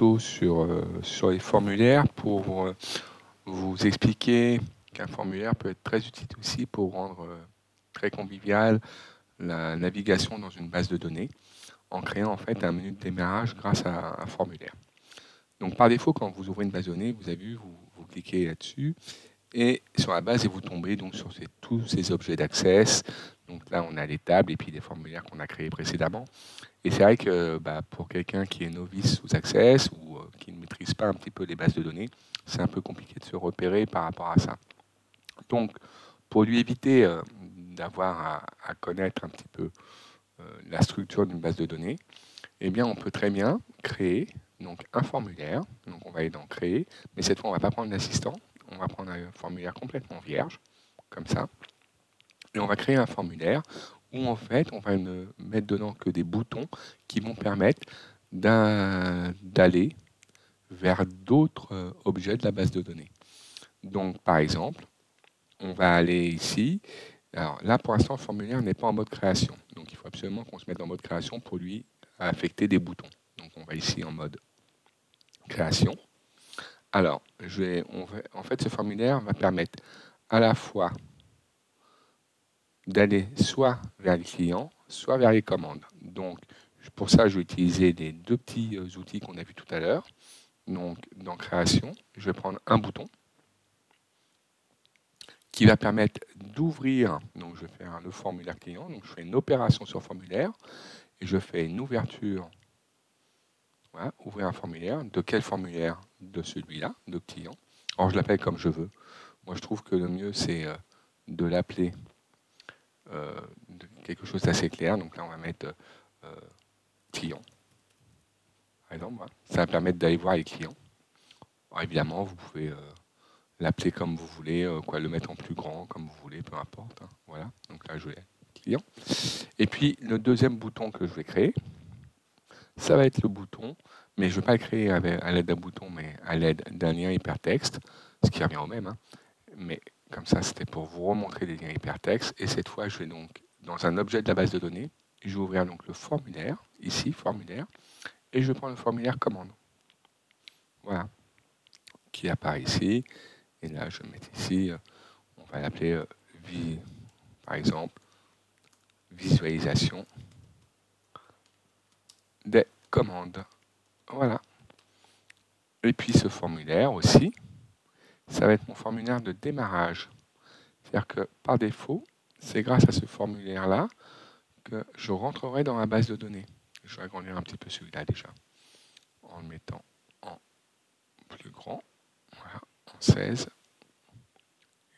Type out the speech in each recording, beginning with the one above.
tuto sur les formulaires pour vous expliquer qu'un formulaire peut être très utile aussi pour rendre très convivial la navigation dans une base de données en créant en fait un menu de démarrage grâce à un formulaire. Donc par défaut, quand vous ouvrez une base de données, vous avez vu, vous cliquez là-dessus et sur la base et vous tombez donc sur tous ces objets d'access. Donc là, on a les tables et puis les formulaires qu'on a créés précédemment. Et c'est vrai que pour quelqu'un qui est novice sous Access ou qui ne maîtrise pas un petit peu les bases de données, c'est un peu compliqué de se repérer par rapport à ça. Donc, pour lui éviter d'avoir à connaître un petit peu la structure d'une base de données, eh bien, on peut très bien créer donc, un formulaire. Donc, on va aller dans Créer, mais cette fois, on ne va pas prendre l'assistant. On va prendre un formulaire complètement vierge, comme ça. Et on va créer un formulaire où, en fait, on va ne mettre dedans que des boutons qui vont permettre d'aller vers d'autres objets de la base de données. Donc, par exemple, on va aller ici. Alors là, pour l'instant, le formulaire n'est pas en mode création. Donc, il faut absolument qu'on se mette en mode création pour lui affecter des boutons. Donc, on va ici en mode création. Alors, en fait, ce formulaire va permettre à la fois d'aller soit vers les clients, soit vers les commandes. Donc, pour ça, je vais utiliser les deux petits outils qu'on a vus tout à l'heure. Donc, dans Création, je vais prendre un bouton qui va permettre d'ouvrir, donc je vais faire le formulaire client, donc je fais une opération sur formulaire, et je fais une ouverture, voilà, ouvrir un formulaire. De quel formulaire? De celui-là, de client. Alors je l'appelle comme je veux. Moi je trouve que le mieux c'est de l'appeler quelque chose d'assez clair, donc là on va mettre client, par exemple, voilà. Ça va permettre d'aller voir les clients. Alors, évidemment, vous pouvez l'appeler comme vous voulez, le mettre en plus grand, comme vous voulez, peu importe. Hein, voilà, donc là je vais client. Et puis le deuxième bouton que je vais créer, ça va être le bouton, mais je ne vais pas le créer à l'aide d'un bouton, mais à l'aide d'un lien hypertexte, ce qui revient au même. Hein. Mais comme ça, c'était pour vous remontrer les liens hypertextes. Et cette fois, je vais donc, dans un objet de la base de données, je vais ouvrir donc le formulaire, ici, formulaire, et je vais prendre le formulaire commande. Voilà, qui apparaît ici. Et là, je vais mettre ici, on va l'appeler, par exemple, visualisation des commandes. Voilà. Et puis ce formulaire aussi, ça va être mon formulaire de démarrage. C'est-à-dire que par défaut, c'est grâce à ce formulaire-là que je rentrerai dans la base de données. Je vais agrandir un petit peu celui-là déjà, en le mettant en plus grand, voilà, en 16,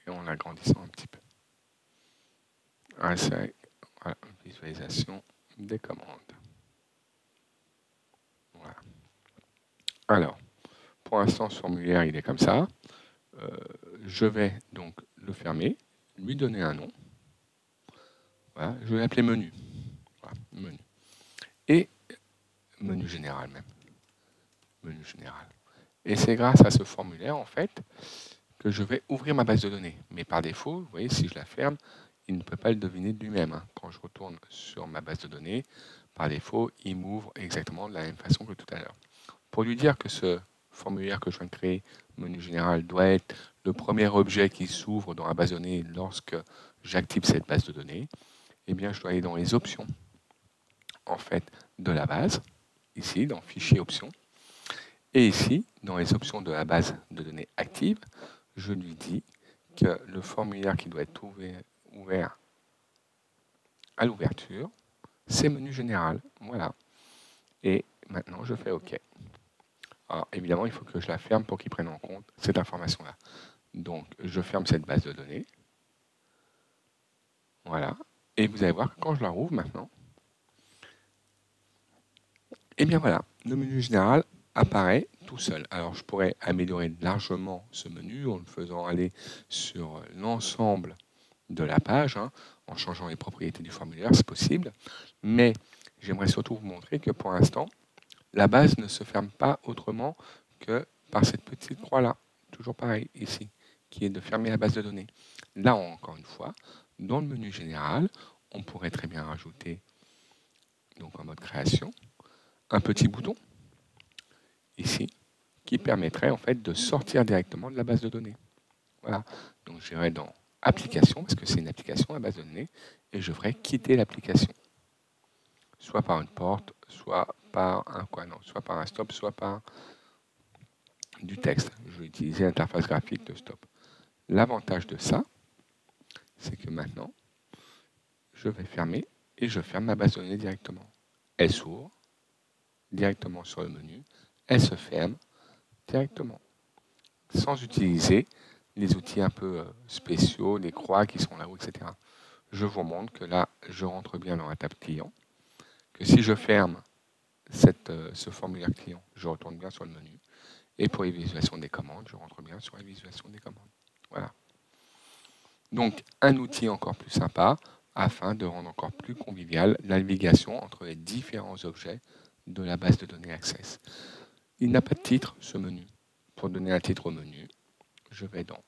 et en l'agrandissant un petit peu. Insérer, voilà, visualisation des commandes. Voilà. Alors, pour l'instant, ce formulaire, il est comme ça. Je vais donc le fermer, lui donner un nom. Voilà, je vais l'appeler menu. Voilà, menu. Et menu général même. Menu général. Et c'est grâce à ce formulaire, en fait, que je vais ouvrir ma base de données. Mais par défaut, vous voyez, si je la ferme, il ne peut pas le deviner de lui-même. Hein. Quand je retourne sur ma base de données, par défaut, il m'ouvre exactement de la même façon que tout à l'heure. Pour lui dire que ce formulaire que je viens de créer, menu général, doit être le premier objet qui s'ouvre dans la base de données lorsque j'active cette base de données, eh bien, je dois aller dans les options en fait, de la base, ici, dans Fichier options. Et ici, dans les options de la base de données active, je lui dis que le formulaire qui doit être ouvert à l'ouverture, c'est menu général. Voilà. Et maintenant, je fais OK. Alors, évidemment, il faut que je la ferme pour qu'il prenne en compte cette information-là. Donc, je ferme cette base de données. Voilà. Et vous allez voir que quand je la rouvre maintenant, et bien voilà, le menu général apparaît tout seul. Alors je pourrais améliorer largement ce menu en le faisant aller sur l'ensemble de la page, hein, en changeant les propriétés du formulaire, c'est possible. Mais j'aimerais surtout vous montrer que pour l'instant, la base ne se ferme pas autrement que par cette petite croix-là, toujours pareil ici, qui est de fermer la base de données. Là, encore une fois, dans le menu général, on pourrait très bien rajouter, donc en mode création, un petit bouton ici, qui permettrait en fait de sortir directement de la base de données. Voilà. Donc j'irai dans Application, parce que c'est une application, la base de données, et je ferai quitter l'application. Soit par une porte, soit par un soit par un stop, soit par du texte. Je vais utiliser l'interface graphique de stop. L'avantage de ça, c'est que maintenant, je vais fermer et je ferme ma base de données directement. Elle s'ouvre directement sur le menu, elle se ferme directement, sans utiliser les outils un peu spéciaux, les croix qui sont là-haut, etc. Je vous montre que là, je rentre bien dans la table client, que si je ferme ce formulaire client, je retourne bien sur le menu. Et pour les visualisations des commandes, je rentre bien sur la visualisation des commandes. Voilà. Donc, un outil encore plus sympa afin de rendre encore plus convivial la navigation entre les différents objets de la base de données Access. Il n'a pas de titre, ce menu. Pour donner un titre au menu, je vais dans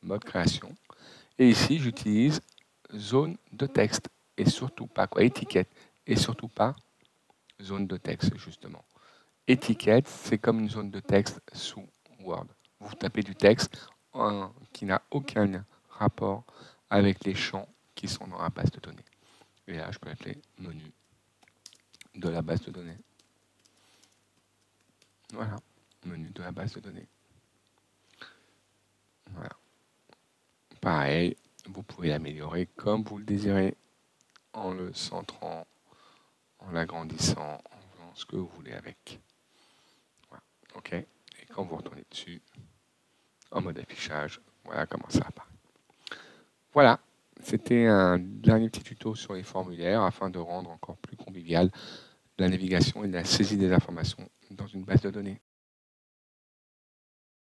Mode création. Et ici, j'utilise zone de texte et surtout pas étiquette et surtout pas zone de texte, justement. Étiquette, c'est comme une zone de texte sous Word. Vous tapez du texte qui n'a aucun rapport avec les champs qui sont dans la base de données. Et là, je peux appeler menu de la base de données. Voilà, menu de la base de données. Voilà. Pareil, vous pouvez l'améliorer comme vous le désirez, en le centrant, en l'agrandissant, en faisant ce que vous voulez avec. Voilà. OK. Et quand vous retournez dessus, en mode affichage, voilà comment ça apparaît. Voilà, c'était un dernier petit tuto sur les formulaires afin de rendre encore plus convivial la navigation et la saisie des informations dans une base de données.